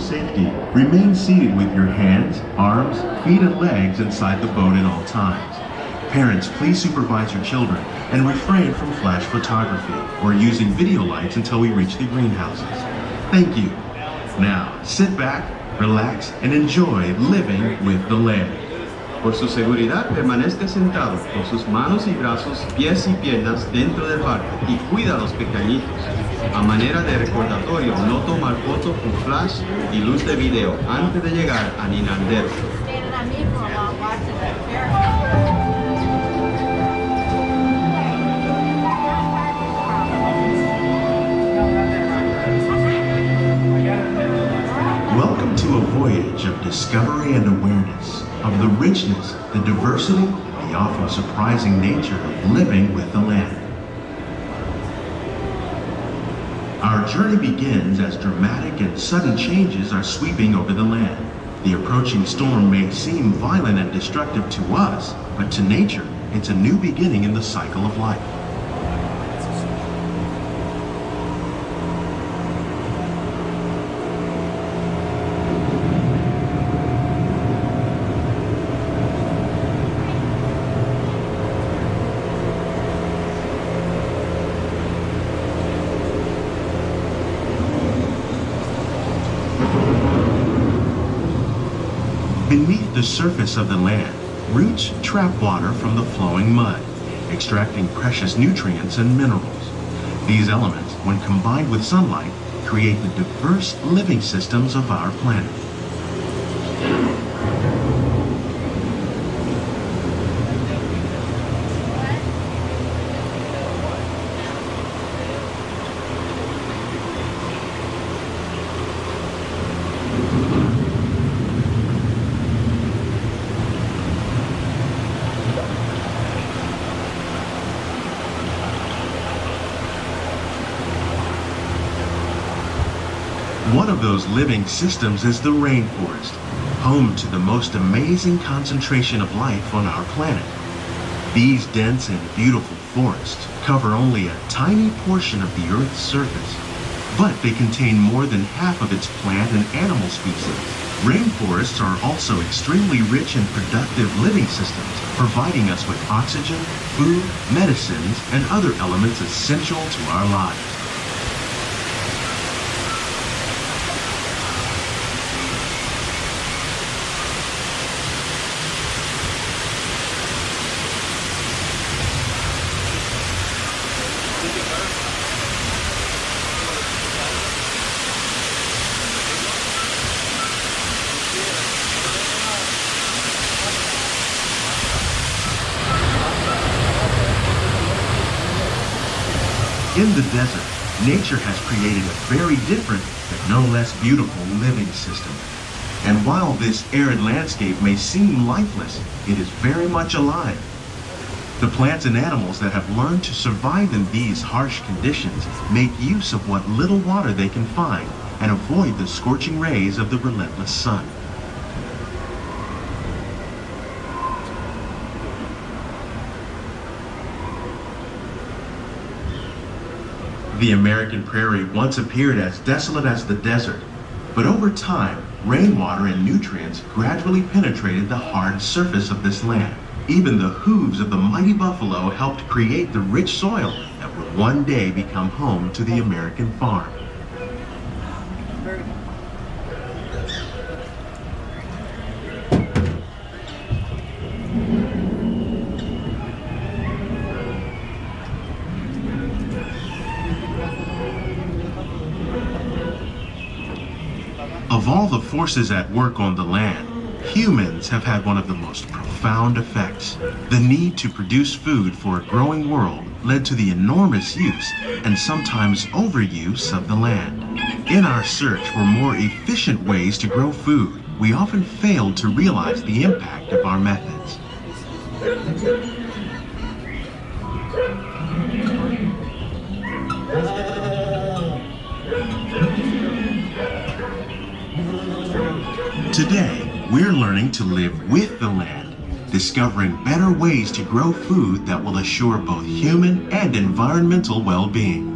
safety, remain seated with your hands, arms, feet, and legs inside the boat at all times. Parents, please supervise your children and refrain from flash photography or using video lights until we reach the greenhouses. Thank you. Now, sit back, relax, and enjoy living with the land. Por su seguridad, permanezca sentado con sus manos y brazos, pies y piernas dentro del barco y cuida a los pequeñitos. A manera de recordatorio, no tomar fotos con flash y luz de video antes de llegar a Ninandero. Welcome to a voyage of discovery and awareness of the richness, the diversity, the often surprising nature of living with the land. Our journey begins as dramatic and sudden changes are sweeping over the land. The approaching storm may seem violent and destructive to us, but to nature, it's a new beginning in the cycle of life. Beneath the surface of the land, roots trap water from the flowing mud, extracting precious nutrients and minerals. These elements, when combined with sunlight, create the diverse living systems of our planet. One of those living systems is the rainforest, home to the most amazing concentration of life on our planet. These dense and beautiful forests cover only a tiny portion of the Earth's surface, but they contain more than half of its plant and animal species. Rainforests are also extremely rich and productive living systems, providing us with oxygen, food, medicines, and other elements essential to our lives. In the desert, nature has created a very different, but no less beautiful living system. And while this arid landscape may seem lifeless, it is very much alive. The plants and animals that have learned to survive in these harsh conditions make use of what little water they can find and avoid the scorching rays of the relentless sun. The American prairie once appeared as desolate as the desert, but over time, rainwater and nutrients gradually penetrated the hard surface of this land. Even the hooves of the mighty buffalo helped create the rich soil that would one day become home to the American farm. Of all the forces at work on the land, humans have had one of the most profound effects. The need to produce food for a growing world led to the enormous use and sometimes overuse of the land. In our search for more efficient ways to grow food, we often failed to realize the impact of our methods. Today, we're learning to live with the land, discovering better ways to grow food that will assure both human and environmental well-being.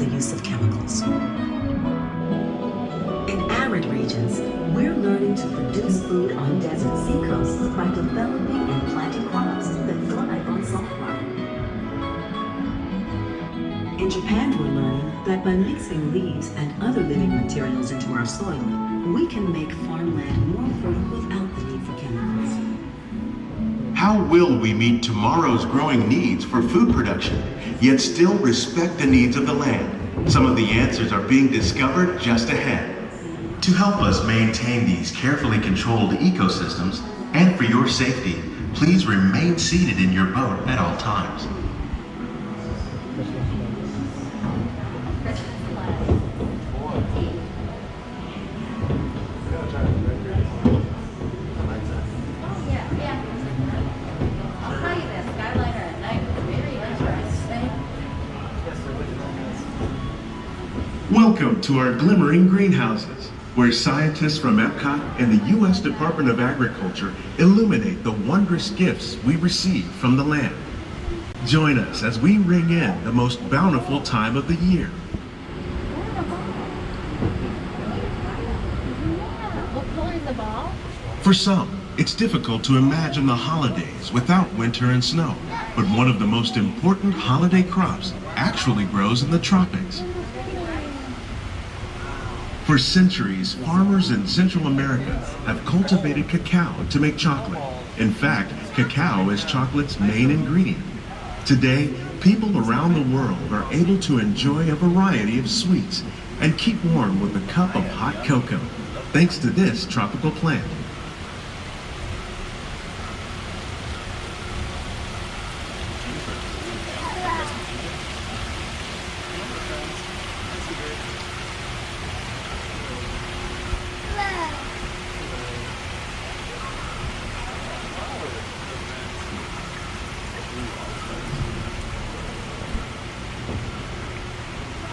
the use of chemicals. In arid regions, we're learning to produce food on desert seacoasts by developing and planting crops that thrive on salt water. In Japan, we're learning that by mixing leaves and other living materials into our soil, we can make farmland more fertile without the need for chemicals. How will we meet tomorrow's growing needs for food production, yet still respect the needs of the land? Some of the answers are being discovered just ahead. To help us maintain these carefully controlled ecosystems, and for your safety, please remain seated in your boat at all times. Welcome to our glimmering greenhouses, where scientists from Epcot and the U.S. Department of Agriculture illuminate the wondrous gifts we receive from the land. Join us as we ring in the most bountiful time of the year. What color is the ball? For some, it's difficult to imagine the holidays without winter and snow, but one of the most important holiday crops actually grows in the tropics. For centuries, farmers in Central America have cultivated cacao to make chocolate. In fact, cacao is chocolate's main ingredient. Today, people around the world are able to enjoy a variety of sweets and keep warm with a cup of hot cocoa, thanks to this tropical plant.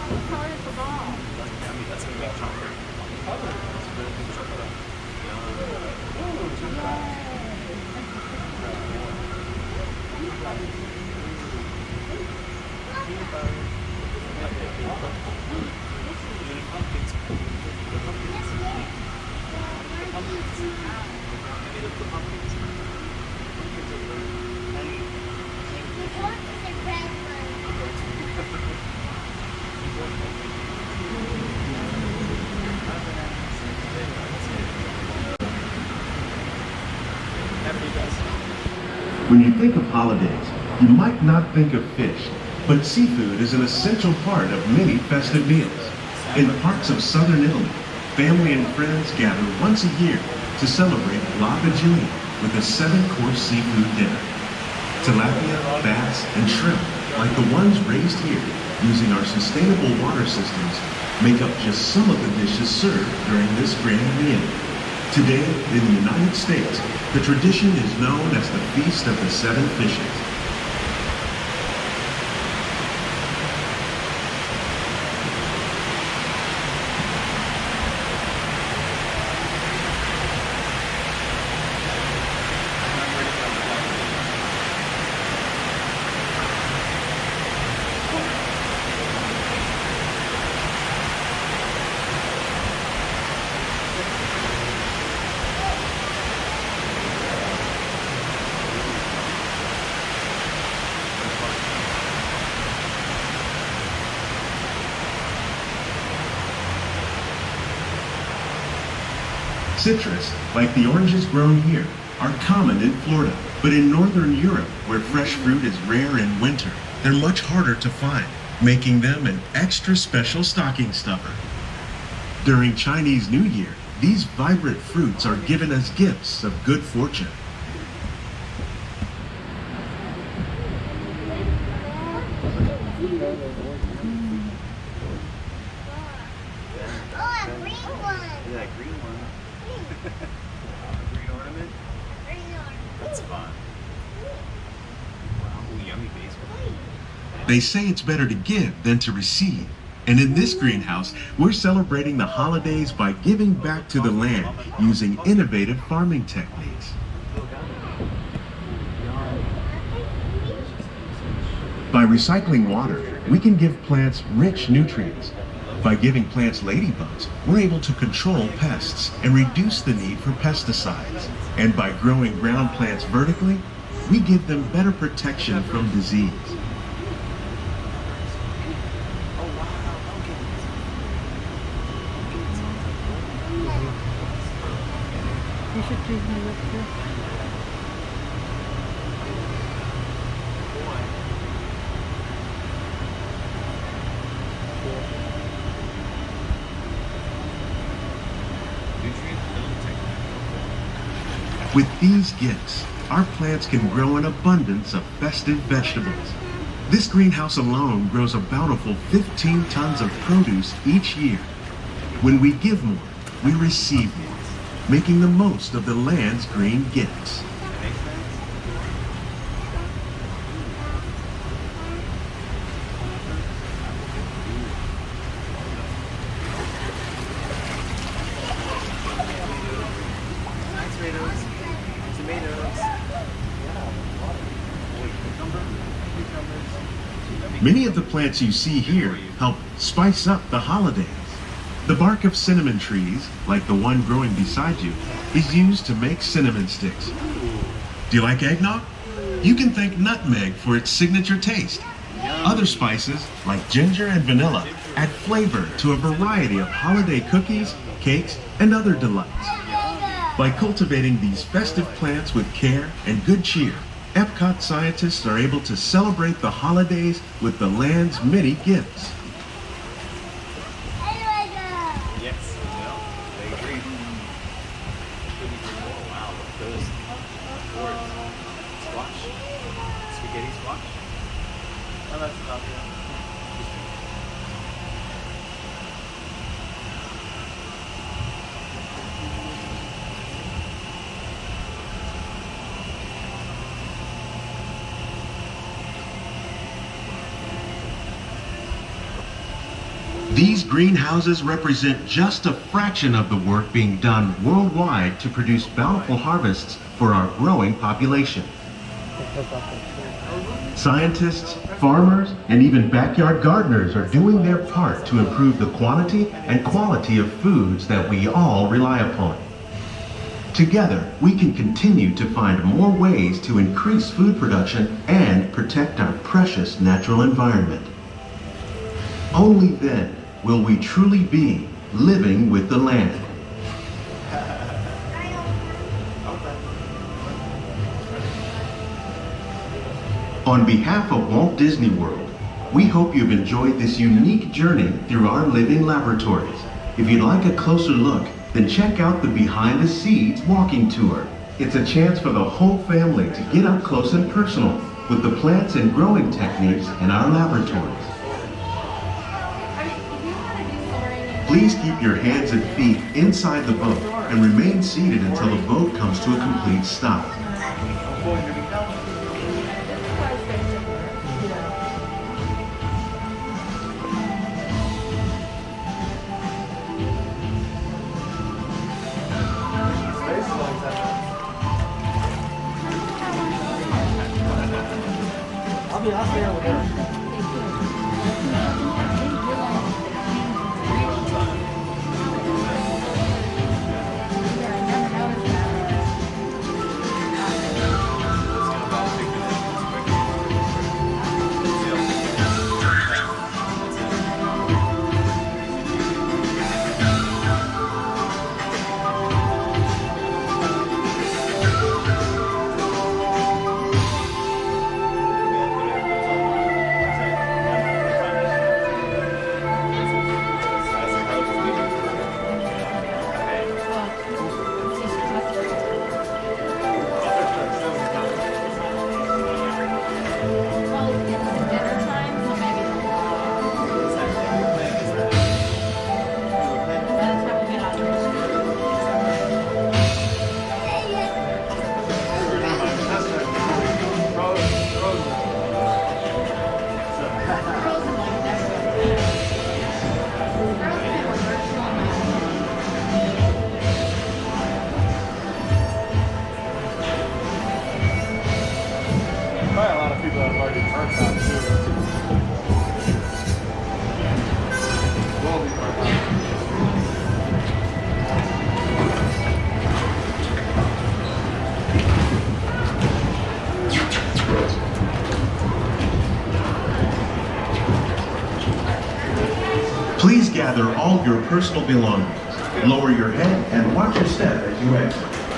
What color is the ball? When you think of holidays, you might not think of fish, but seafood is an essential part of many festive meals. In parts of southern Italy, family and friends gather once a year to celebrate La Vigilia with a 7-course seafood dinner. Tilapia, bass, and shrimp, like the ones raised here using our sustainable water systems, make up just some of the dishes served during this grand meal. Today, in the United States, the tradition is known as the Feast of the Seven Fishes. Citrus, like the oranges grown here, are common in Florida, but in northern Europe, where fresh fruit is rare in winter, they're much harder to find, making them an extra special stocking stuffer. During Chinese New Year, these vibrant fruits are given as gifts of good fortune. Oh, a green one. Yeah, green one. Green ornament? Green one. That's fun. Wow, yummy baseball. They say it's better to give than to receive. And in this greenhouse, we're celebrating the holidays by giving back to the land using innovative farming techniques. By recycling water, we can give plants rich nutrients. By giving plants ladybugs, we're able to control pests and reduce the need for pesticides. And by growing ground plants vertically, we give them better protection from disease. You should choose my look too. With these gifts, our plants can grow an abundance of festive vegetables. This greenhouse alone grows a bountiful 15 tons of produce each year. When we give more, we receive more, making the most of the land's green gifts. Many of the plants you see here help spice up the holidays. The bark of cinnamon trees, like the one growing beside you, is used to make cinnamon sticks. Do you like eggnog? You can thank nutmeg for its signature taste. Other spices, like ginger and vanilla, add flavor to a variety of holiday cookies, cakes, and other delights. By cultivating these festive plants with care and good cheer, Epcot scientists are able to celebrate the holidays with the land's many gifts. Yes, well, they agree. Couldn't agree more. Wow, those boards. Squash. Spaghetti squash. Oh, that's about it. These greenhouses represent just a fraction of the work being done worldwide to produce bountiful harvests for our growing population. Scientists, farmers, and even backyard gardeners are doing their part to improve the quantity and quality of foods that we all rely upon. Together, we can continue to find more ways to increase food production and protect our precious natural environment. Only then will we truly be living with the land. On behalf of Walt Disney World, we hope you've enjoyed this unique journey through our living laboratories. If you'd like a closer look, then check out the Behind the Seeds walking tour. It's a chance for the whole family to get up close and personal with the plants and growing techniques in our laboratories. Please keep your hands and feet inside the boat and remain seated until the boat comes to a complete stop. I'll stay over there. gather all your personal belongings. Lower your head and watch your step as you exit.